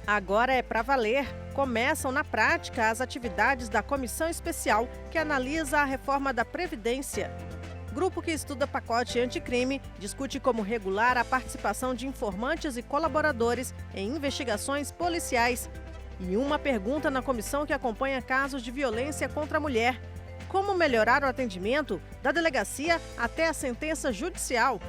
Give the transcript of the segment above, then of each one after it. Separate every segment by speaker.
Speaker 1: Agora é para valer. Começam na prática as atividades da Comissão Especial que analisa a reforma da Previdência. Grupo que estuda pacote anticrime discute como regular a participação de informantes e colaboradores em investigações policiais. E uma pergunta na comissão que acompanha casos de violência contra a mulher. Como melhorar o atendimento da delegacia até a sentença judicial?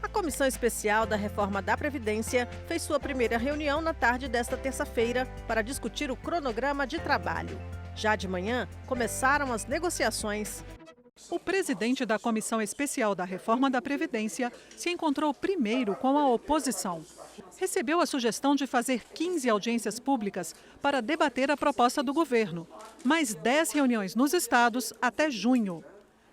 Speaker 1: A Comissão Especial da Reforma da Previdência fez sua primeira reunião na tarde desta terça-feira para discutir o cronograma de trabalho. Já de manhã, começaram as negociações.
Speaker 2: O presidente da Comissão Especial da Reforma da Previdência se encontrou primeiro com a oposição. Recebeu a sugestão de fazer 15 audiências públicas para debater a proposta do governo, mais 10 reuniões nos estados até junho.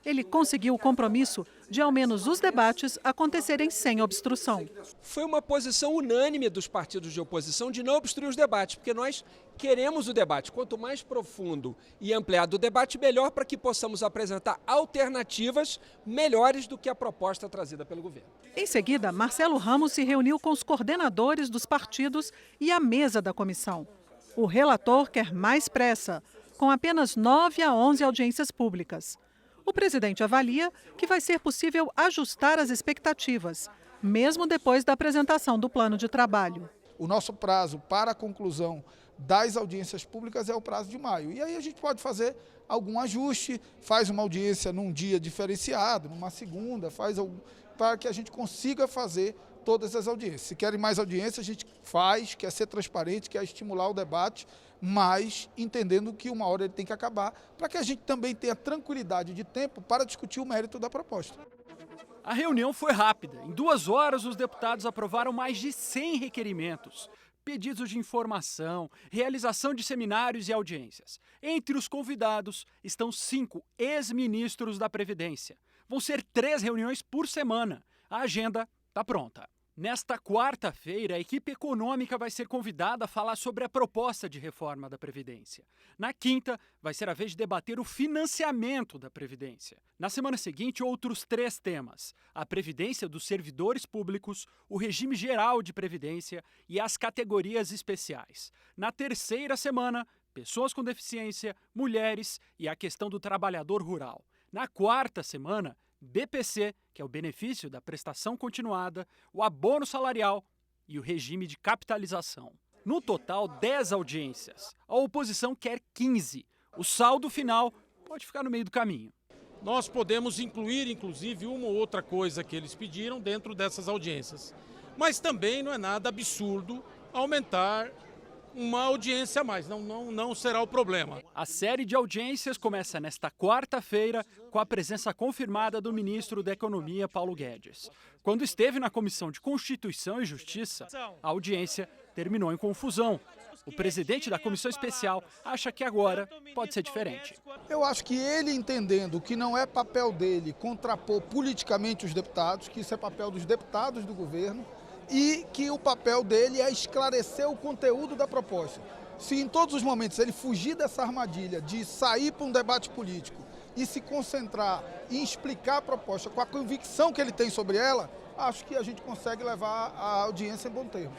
Speaker 2: Ele conseguiu o compromisso de ao menos os debates acontecerem sem obstrução.
Speaker 3: Foi uma posição unânime dos partidos de oposição de não obstruir os debates, porque nós queremos o debate. Quanto mais profundo e ampliado o debate, melhor para que possamos apresentar alternativas melhores do que a proposta trazida pelo governo.
Speaker 2: Em seguida, Marcelo Ramos se reuniu com os coordenadores dos partidos e a mesa da comissão. O relator quer mais pressa, com apenas 9 a 11 audiências públicas. O presidente avalia que vai ser possível ajustar as expectativas, mesmo depois da apresentação do plano de trabalho.
Speaker 4: O nosso prazo para a conclusão das audiências públicas é o prazo de maio. E aí a gente pode fazer algum ajuste, faz uma audiência num dia diferenciado, numa segunda, para que a gente consiga fazer todas as audiências. Se querem mais audiências, a gente faz, quer ser transparente, quer estimular o debate, mas entendendo que uma hora ele tem que acabar, para que a gente também tenha tranquilidade de tempo para discutir o mérito da proposta.
Speaker 5: A reunião foi rápida. Em 2 horas, os deputados aprovaram mais de 100 requerimentos, pedidos de informação, realização de seminários e audiências. Entre os convidados estão 5 ex-ministros da Previdência. Vão ser 3 reuniões por semana. A agenda está pronta. Nesta quarta-feira, a equipe econômica vai ser convidada a falar sobre a proposta de reforma da Previdência. Na quinta, vai ser a vez de debater o financiamento da Previdência. Na semana seguinte, outros 3 temas: a Previdência dos servidores públicos, o regime geral de Previdência e as categorias especiais. Na terceira semana, pessoas com deficiência, mulheres e a questão do trabalhador rural. Na quarta semana, BPC, que é o benefício da prestação continuada, o abono salarial e o regime de capitalização. No total, 10 audiências. A oposição quer 15. O saldo final pode ficar no meio do caminho.
Speaker 6: Nós podemos incluir, inclusive, uma ou outra coisa que eles pediram dentro dessas audiências. Mas também não é nada absurdo aumentar uma audiência a mais, não será o problema.
Speaker 5: A série de audiências começa nesta quarta-feira com a presença confirmada do ministro da Economia, Paulo Guedes. Quando esteve na Comissão de Constituição e Justiça, a audiência terminou em confusão. O presidente da Comissão Especial acha que agora pode ser diferente.
Speaker 4: Eu acho que ele, entendendo que não é papel dele contrapor politicamente os deputados, que isso é papel dos deputados do governo, e que o papel dele é esclarecer o conteúdo da proposta. Se em todos os momentos ele fugir dessa armadilha de sair para um debate político e se concentrar em explicar a proposta com a convicção que ele tem sobre ela, acho que a gente consegue levar a audiência em bom termo.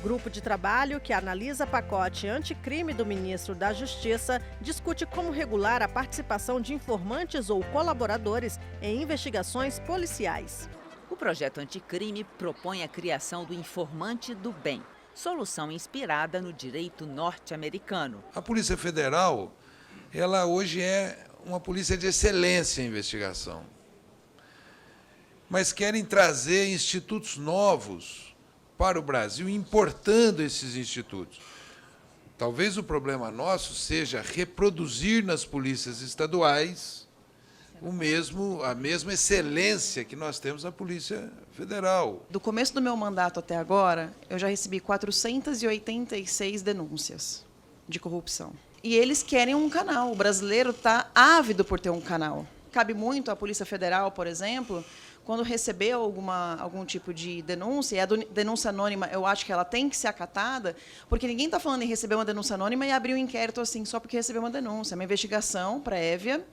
Speaker 1: Grupo de trabalho que analisa pacote anticrime do ministro da Justiça discute como regular a participação de informantes ou colaboradores em investigações policiais.
Speaker 7: O projeto anticrime propõe a criação do informante do bem, solução inspirada no direito norte-americano.
Speaker 8: A Polícia Federal, ela hoje é uma polícia de excelência em investigação, mas querem trazer institutos novos para o Brasil, importando esses institutos. Talvez o problema nosso seja reproduzir nas polícias estaduais a mesma excelência que nós temos na Polícia Federal.
Speaker 9: Do começo do meu mandato até agora, eu já recebi 486 denúncias de corrupção. E eles querem um canal. O brasileiro está ávido por ter um canal. cabe muito à Polícia Federal, por exemplo, quando recebeu algum tipo de denúncia, e a denúncia anônima, eu acho que ela tem que ser acatada, porque ninguém está falando em receber uma denúncia anônima e abrir um inquérito assim só porque recebeu uma denúncia. É uma investigação prévia.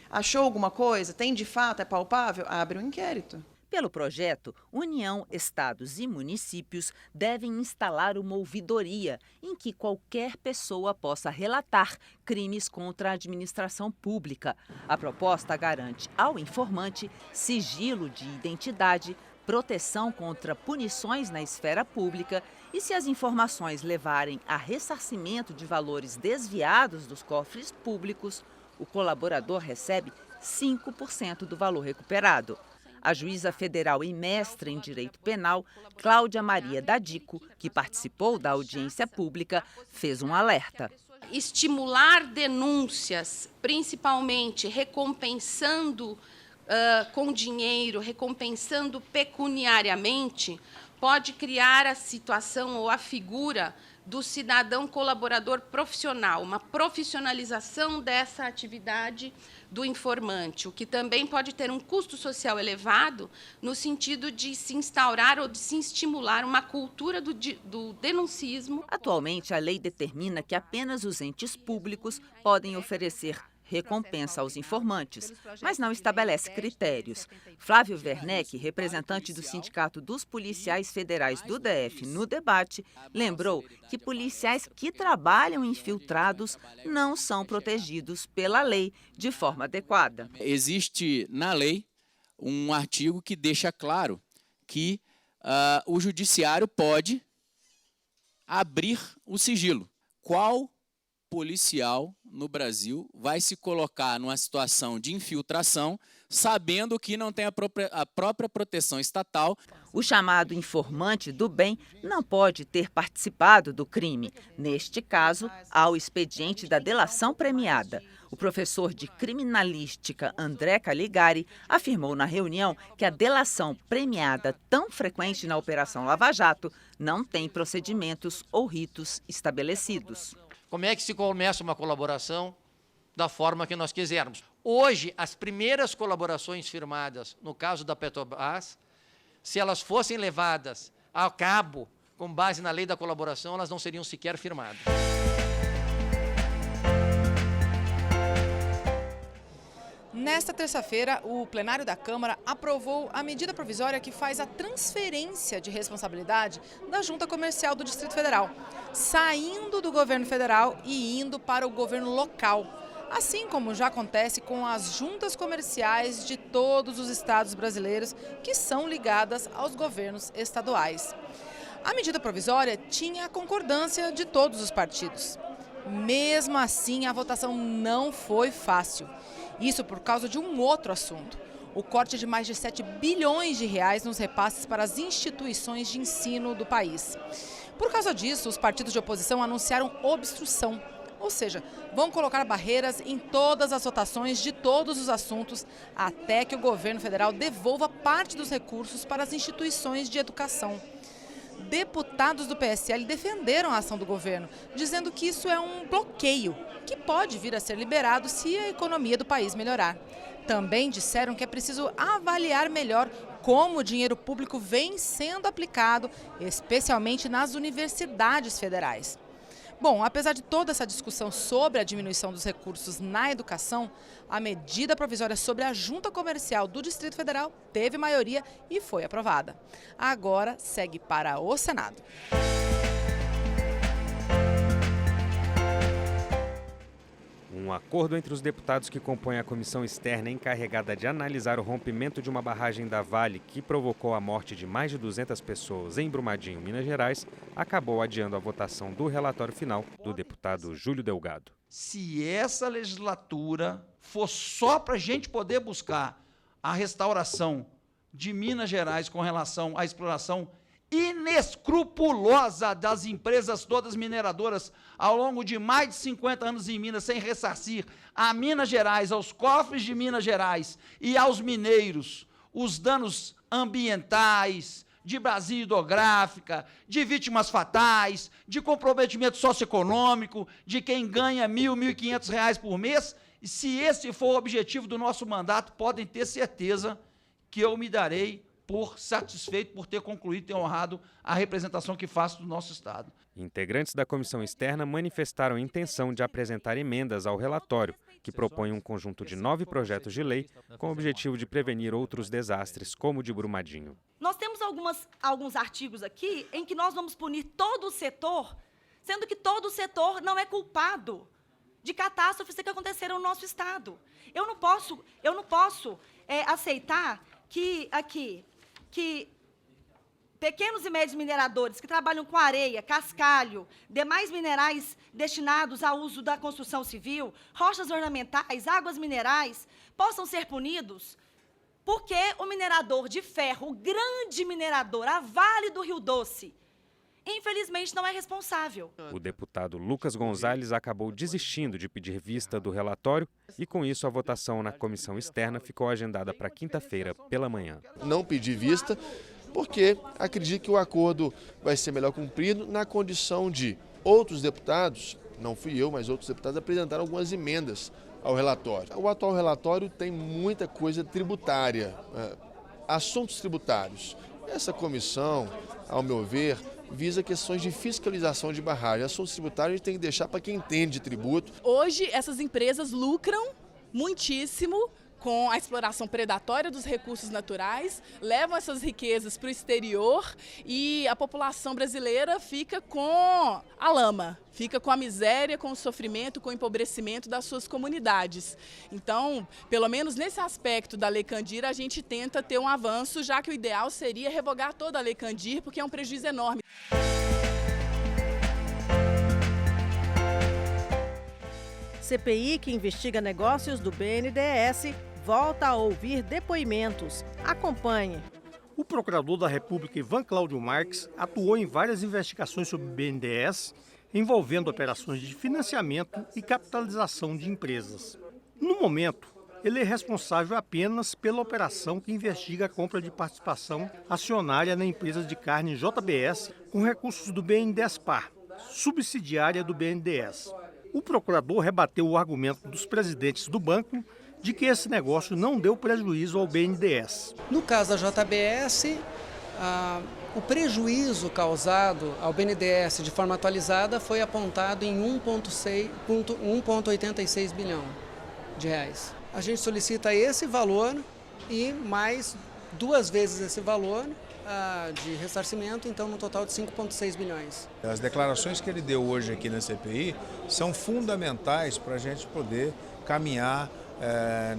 Speaker 9: Achou alguma coisa? Tem de fato? É palpável? Abre um inquérito.
Speaker 7: Pelo projeto, União, estados e municípios devem instalar uma ouvidoria em que qualquer pessoa possa relatar crimes contra a administração pública. A proposta garante ao informante sigilo de identidade, proteção contra punições na esfera pública e, se as informações levarem a ressarcimento de valores desviados dos cofres públicos, o colaborador recebe 5% do valor recuperado. A juíza federal e mestra em Direito Penal, Cláudia Maria Dadico, que participou da audiência pública, fez um alerta.
Speaker 10: Estimular denúncias, principalmente recompensando com dinheiro, recompensando pecuniariamente, pode criar a situação ou a figura do cidadão colaborador profissional, uma profissionalização dessa atividade do informante, o que também pode ter um custo social elevado no sentido de se instaurar ou de se estimular uma cultura do denuncismo.
Speaker 7: Atualmente, a lei determina que apenas os entes públicos podem oferecer recompensa aos informantes, mas não estabelece critérios. Flávio Werneck, representante do Sindicato dos Policiais Federais do DF no debate, lembrou que policiais que trabalham infiltrados não são protegidos pela lei de forma adequada.
Speaker 11: Existe na lei um artigo que deixa claro que o judiciário pode abrir o sigilo. Qual policial no Brasil vai se colocar numa situação de infiltração sabendo que não tem a própria proteção estatal?
Speaker 7: O chamado informante do bem não pode ter participado do crime. Neste caso, há o expediente da delação premiada. O professor de criminalística André Caligari afirmou na reunião que a delação premiada, tão frequente na Operação Lava Jato, não tem procedimentos ou ritos estabelecidos.
Speaker 12: Como é que se começa uma colaboração da forma que nós quisermos? Hoje, as primeiras colaborações firmadas, no caso da Petrobras, se elas fossem levadas a cabo com base na lei da colaboração, elas não seriam sequer firmadas.
Speaker 13: Nesta terça-feira, o plenário da Câmara aprovou a medida provisória que faz a transferência de responsabilidade da Junta Comercial do Distrito Federal, saindo do governo federal e indo para o governo local, assim como já acontece com as juntas comerciais de todos os estados brasileiros que são ligadas aos governos estaduais. A medida provisória tinha a concordância de todos os partidos. Mesmo assim, a votação não foi fácil. Isso por causa de um outro assunto, o corte de mais de 7 bilhões de reais nos repasses para as instituições de ensino do país. Por causa disso, os partidos de oposição anunciaram obstrução, ou seja, vão colocar barreiras em todas as votações de todos os assuntos até que o governo federal devolva parte dos recursos para as instituições de educação. Deputados do PSL defenderam a ação do governo, dizendo que isso é um bloqueio, que pode vir a ser liberado se a economia do país melhorar. Também disseram que é preciso avaliar melhor como o dinheiro público vem sendo aplicado, especialmente nas universidades federais. Bom, apesar de toda essa discussão sobre a diminuição dos recursos na educação, a medida provisória sobre a Junta Comercial do Distrito Federal teve maioria e foi aprovada. Agora segue para o Senado.
Speaker 14: Um acordo entre os deputados que compõem a comissão externa encarregada de analisar o rompimento de uma barragem da Vale que provocou a morte de mais de 200 pessoas em Brumadinho, Minas Gerais, acabou adiando a votação do relatório final do deputado Júlio Delgado.
Speaker 15: Se essa legislatura for só para a gente poder buscar a restauração de Minas Gerais com relação à exploração inescrupulosa das empresas todas mineradoras ao longo de mais de 50 anos em Minas, sem ressarcir a Minas Gerais, aos cofres de Minas Gerais e aos mineiros, os danos ambientais, de bacia hidrográfica, de vítimas fatais, de comprometimento socioeconômico, de quem ganha R$ 1.000, R$ 1.500 por mês, E se esse for o objetivo do nosso mandato, podem ter certeza que eu me darei por satisfeito por ter concluído e honrado a representação que faço do nosso Estado.
Speaker 14: Integrantes da comissão externa manifestaram a intenção de apresentar emendas ao relatório, que propõe um conjunto de 9 projetos de lei com o objetivo de prevenir outros desastres, como o de Brumadinho.
Speaker 16: Nós temos alguns artigos aqui em que nós vamos punir todo o setor, sendo que todo o setor não é culpado de catástrofes que aconteceram no nosso Estado. Eu não posso aceitar que pequenos e médios mineradores que trabalham com areia, cascalho, demais minerais destinados ao uso da construção civil, rochas ornamentais, águas minerais, possam ser punidos porque o minerador de ferro, o grande minerador, a Vale do Rio Doce, infelizmente não é responsável.
Speaker 14: O deputado Lucas Gonzalez acabou desistindo de pedir vista do relatório e, com isso, a votação na comissão externa ficou agendada para quinta-feira pela manhã.
Speaker 17: Não pedi vista porque acredito que o acordo vai ser melhor cumprido na condição de outros deputados, não fui eu, mas outros deputados apresentaram algumas emendas ao relatório. O atual relatório tem muita coisa tributária, assuntos tributários. Essa comissão, ao meu ver, visa questões de fiscalização de barragem. Assuntos tributários a gente tem que deixar para quem entende de tributo.
Speaker 18: Hoje, essas empresas lucram muitíssimo com a exploração predatória dos recursos naturais, levam essas riquezas para o exterior e a população brasileira fica com a lama, fica com a miséria, com o sofrimento, com o empobrecimento das suas comunidades. Então, pelo menos nesse aspecto da Lei Candir, a gente tenta ter um avanço, já que o ideal seria revogar toda a Lei Candir, porque é um prejuízo enorme.
Speaker 1: CPI, que investiga negócios do BNDES, volta a ouvir depoimentos. Acompanhe.
Speaker 19: O procurador da República, Ivan Cláudio Marques, atuou em várias investigações sobre o BNDES, envolvendo operações de financiamento e capitalização de empresas. No momento, ele é responsável apenas pela operação que investiga a compra de participação acionária na empresa de carne JBS com recursos do BNDESPar, subsidiária do BNDES. O procurador rebateu o argumento dos presidentes do banco de que esse negócio não deu prejuízo ao BNDES.
Speaker 20: No caso da JBS, o prejuízo causado ao BNDES de forma atualizada foi apontado em 1,86 bilhão de reais. A gente solicita esse valor e mais 2 vezes esse valor de ressarcimento, então no total de 5,6 bilhões.
Speaker 21: As declarações que ele deu hoje aqui na CPI são fundamentais para a gente poder caminhar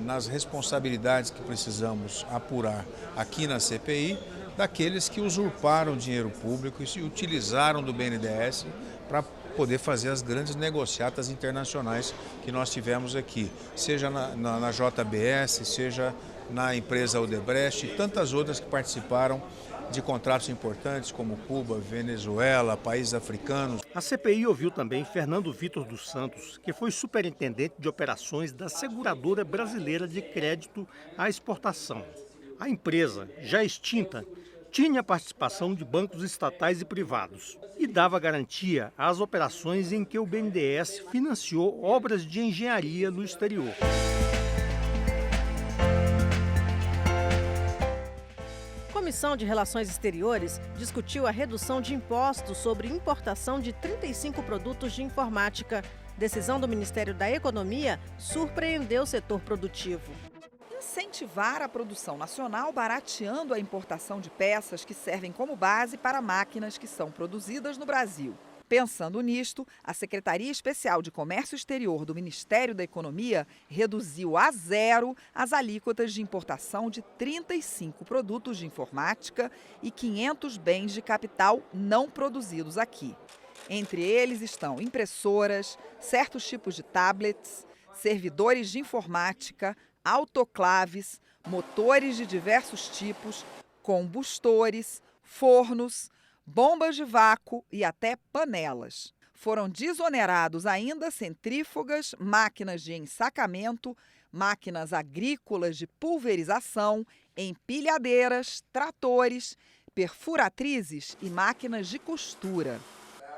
Speaker 21: nas responsabilidades que precisamos apurar aqui na CPI daqueles que usurparam dinheiro público e se utilizaram do BNDES para poder fazer as grandes negociatas internacionais que nós tivemos aqui, seja na JBS, seja na empresa Odebrecht e tantas outras que participaram de contratos importantes como Cuba, Venezuela, países africanos.
Speaker 19: A CPI ouviu também Fernando Vitor dos Santos, que foi superintendente de operações da Seguradora Brasileira de Crédito à Exportação. A empresa, já extinta, tinha participação de bancos estatais e privados e dava garantia às operações em que o BNDES financiou obras de engenharia no exterior.
Speaker 1: A Comissão de Relações Exteriores discutiu a redução de impostos sobre importação de 35 produtos de informática. Decisão do Ministério da Economia surpreendeu o setor produtivo.
Speaker 22: Incentivar a produção nacional barateando a importação de peças que servem como base para máquinas que são produzidas no Brasil. Pensando nisto, a Secretaria Especial de Comércio Exterior do Ministério da Economia reduziu a 0 as alíquotas de importação de 35 produtos de informática e 500 bens de capital não produzidos aqui. Entre eles estão impressoras, certos tipos de tablets, servidores de informática, autoclaves, motores de diversos tipos, combustores, fornos, bombas de vácuo e até panelas. Foram desonerados ainda centrífugas, máquinas de ensacamento, máquinas agrícolas de pulverização, empilhadeiras, tratores, perfuratrizes e máquinas de costura.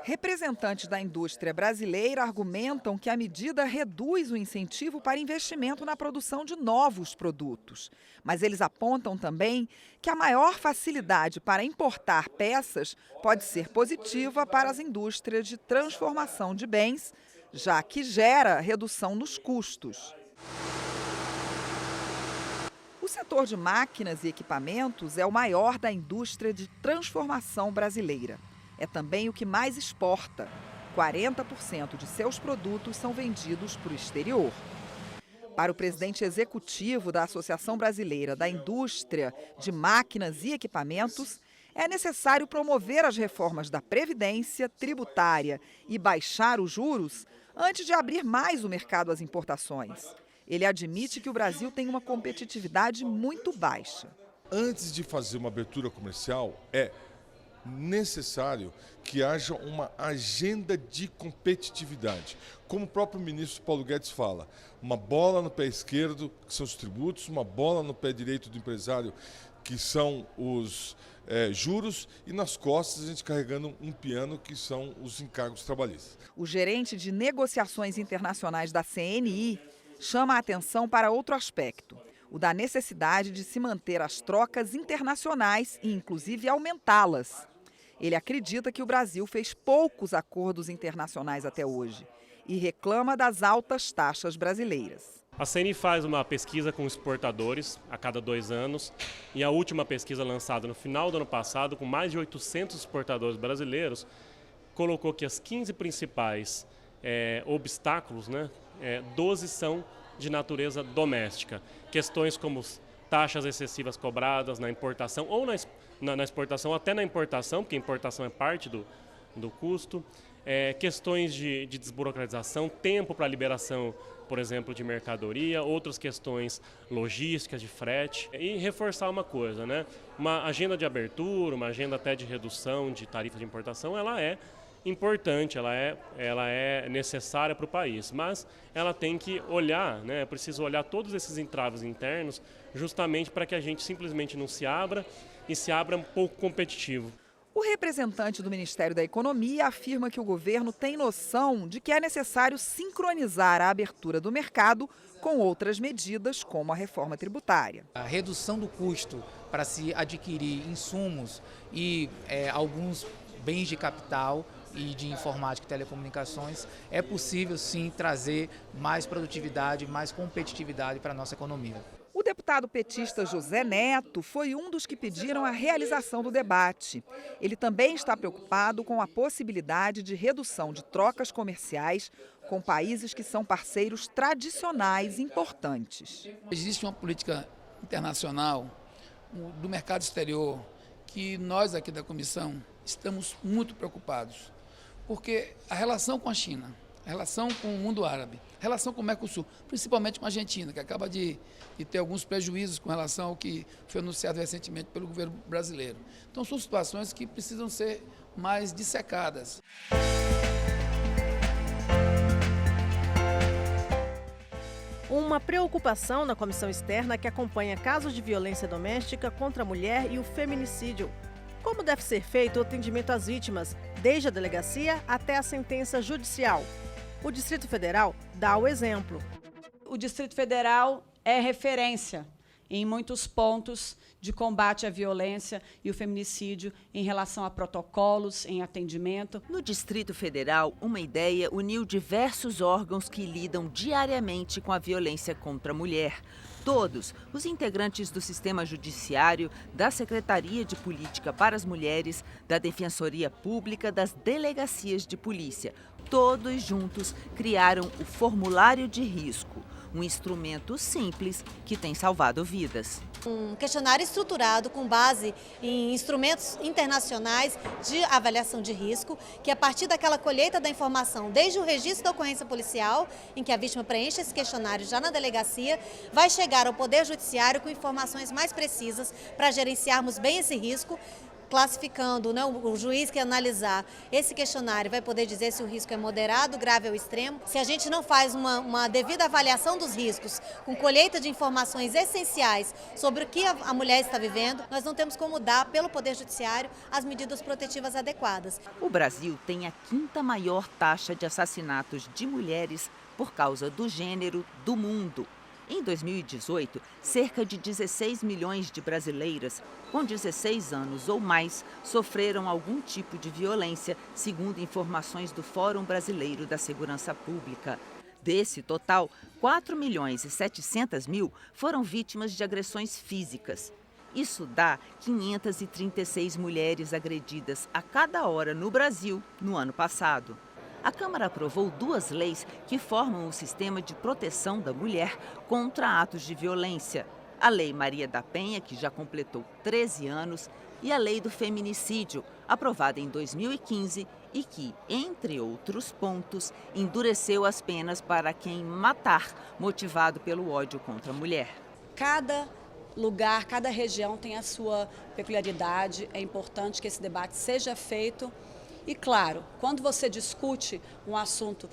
Speaker 22: Representantes da indústria brasileira argumentam que a medida reduz o incentivo para investimento na produção de novos produtos. Mas eles apontam também que a maior facilidade para importar peças pode ser positiva para as indústrias de transformação de bens, já que gera redução nos custos. O setor de máquinas e equipamentos é o maior da indústria de transformação brasileira. É também o que mais exporta. 40% de seus produtos são vendidos para o exterior. Para o presidente executivo da Associação Brasileira da Indústria de Máquinas e Equipamentos, é necessário promover as reformas da Previdência, tributária e baixar os juros antes de abrir mais o mercado às importações. Ele admite que o Brasil tem uma competitividade muito baixa.
Speaker 2: Antes de fazer uma abertura comercial, é necessário que haja uma agenda de competitividade. Como o próprio ministro Paulo Guedes fala, uma bola no pé esquerdo, que são os tributos, uma bola no pé direito do empresário, que são os juros, e nas costas a gente carregando um piano, que são os encargos trabalhistas.
Speaker 22: O gerente de negociações internacionais da CNI chama a atenção para outro aspecto, o da necessidade de se manter as trocas internacionais e, inclusive, aumentá-las. Ele acredita que o Brasil fez poucos acordos internacionais até hoje e reclama das altas taxas brasileiras.
Speaker 3: A CNI faz uma pesquisa com exportadores a cada 2 anos e a última pesquisa lançada no final do ano passado, com mais de 800 exportadores brasileiros, colocou que as 15 principais obstáculos, 12 são de natureza doméstica. Questões como taxas excessivas cobradas na importação ou na exportação, até na importação, porque a importação é parte do custo. Questões de desburocratização, tempo para liberação, por exemplo, de mercadoria, outras questões logísticas, de frete. E reforçar uma coisa, uma agenda de abertura, uma agenda até de redução de tarifa de importação, ela é importante, ela é necessária para o país, mas ela tem que olhar, é preciso olhar todos esses entraves internos, justamente para que a gente simplesmente não se abra e se abra um pouco competitivo.
Speaker 22: O representante do Ministério da Economia afirma que o governo tem noção de que é necessário sincronizar a abertura do mercado com outras medidas, como a reforma tributária.
Speaker 23: A redução do custo para se adquirir insumos e alguns bens de capital e de informática e telecomunicações, é possível sim trazer mais produtividade, mais competitividade para a nossa economia.
Speaker 22: O deputado petista José Neto foi um dos que pediram a realização do debate. Ele também está preocupado com a possibilidade de redução de trocas comerciais com países que são parceiros tradicionais importantes.
Speaker 24: Existe uma política internacional do mercado exterior que nós aqui da comissão estamos muito preocupados, porque a relação com a China, a relação com o mundo árabe, a relação com o Mercosul, principalmente com a Argentina, que acaba de ter alguns prejuízos com relação ao que foi anunciado recentemente pelo governo brasileiro. Então são situações que precisam ser mais dissecadas.
Speaker 1: Uma preocupação na comissão externa que acompanha casos de violência doméstica contra a mulher e o feminicídio. Como deve ser feito o atendimento às vítimas, desde a delegacia até a sentença judicial? O Distrito Federal dá o exemplo.
Speaker 25: O Distrito Federal é referência em muitos pontos de combate à violência e o feminicídio em relação a protocolos, em atendimento.
Speaker 7: No Distrito Federal, uma ideia uniu diversos órgãos que lidam diariamente com a violência contra a mulher. Todos os integrantes do Sistema Judiciário, da Secretaria de Política para as Mulheres, da Defensoria Pública, das Delegacias de Polícia, todos juntos criaram o Formulário de Risco, um instrumento simples que tem salvado vidas.
Speaker 26: Um questionário estruturado com base em instrumentos internacionais de avaliação de risco, que a partir daquela colheita da informação, desde o registro da ocorrência policial, em que a vítima preenche esse questionário já na delegacia, vai chegar ao Poder Judiciário com informações mais precisas para gerenciarmos bem esse risco, classificando, né, o juiz que analisar esse questionário vai poder dizer se o risco é moderado, grave ou extremo. Se a gente não faz uma devida avaliação dos riscos, com colheita de informações essenciais sobre o que a mulher está vivendo, nós não temos como dar, pelo Poder Judiciário, as medidas protetivas adequadas.
Speaker 7: O Brasil tem a 5ª maior taxa de assassinatos de mulheres por causa do gênero do mundo. Em 2018, cerca de 16 milhões de brasileiras com 16 anos ou mais sofreram algum tipo de violência, segundo informações do Fórum Brasileiro da Segurança Pública. Desse total, 4.700.000 foram vítimas de agressões físicas. Isso dá 536 mulheres agredidas a cada hora no Brasil no ano passado. A Câmara aprovou 2 leis que formam o sistema de proteção da mulher contra atos de violência. A Lei Maria da Penha, que já completou 13 anos, e a Lei do Feminicídio, aprovada em 2015 e que, entre outros pontos, endureceu as penas para quem matar motivado pelo ódio contra a mulher.
Speaker 25: Cada lugar, cada região tem a sua peculiaridade. É importante que esse debate seja feito. E, claro, quando você discute um assunto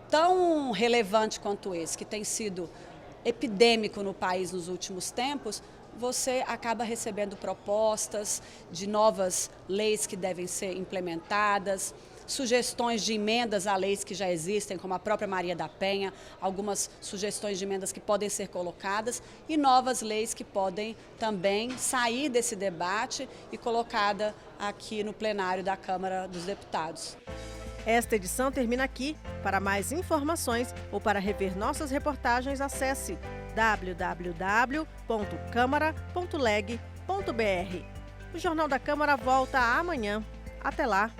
Speaker 25: tão relevante quanto esse, que tem sido epidêmico no país nos últimos tempos, você acaba recebendo propostas de novas leis que devem ser implementadas, sugestões de emendas a leis que já existem, como a própria Maria da Penha, algumas sugestões de emendas que podem ser colocadas e novas leis que podem também sair desse debate e colocada aqui no plenário da Câmara dos Deputados.
Speaker 1: Esta edição termina aqui. Para mais informações ou para rever nossas reportagens, acesse www.câmara.leg.br. O Jornal da Câmara volta amanhã. Até lá!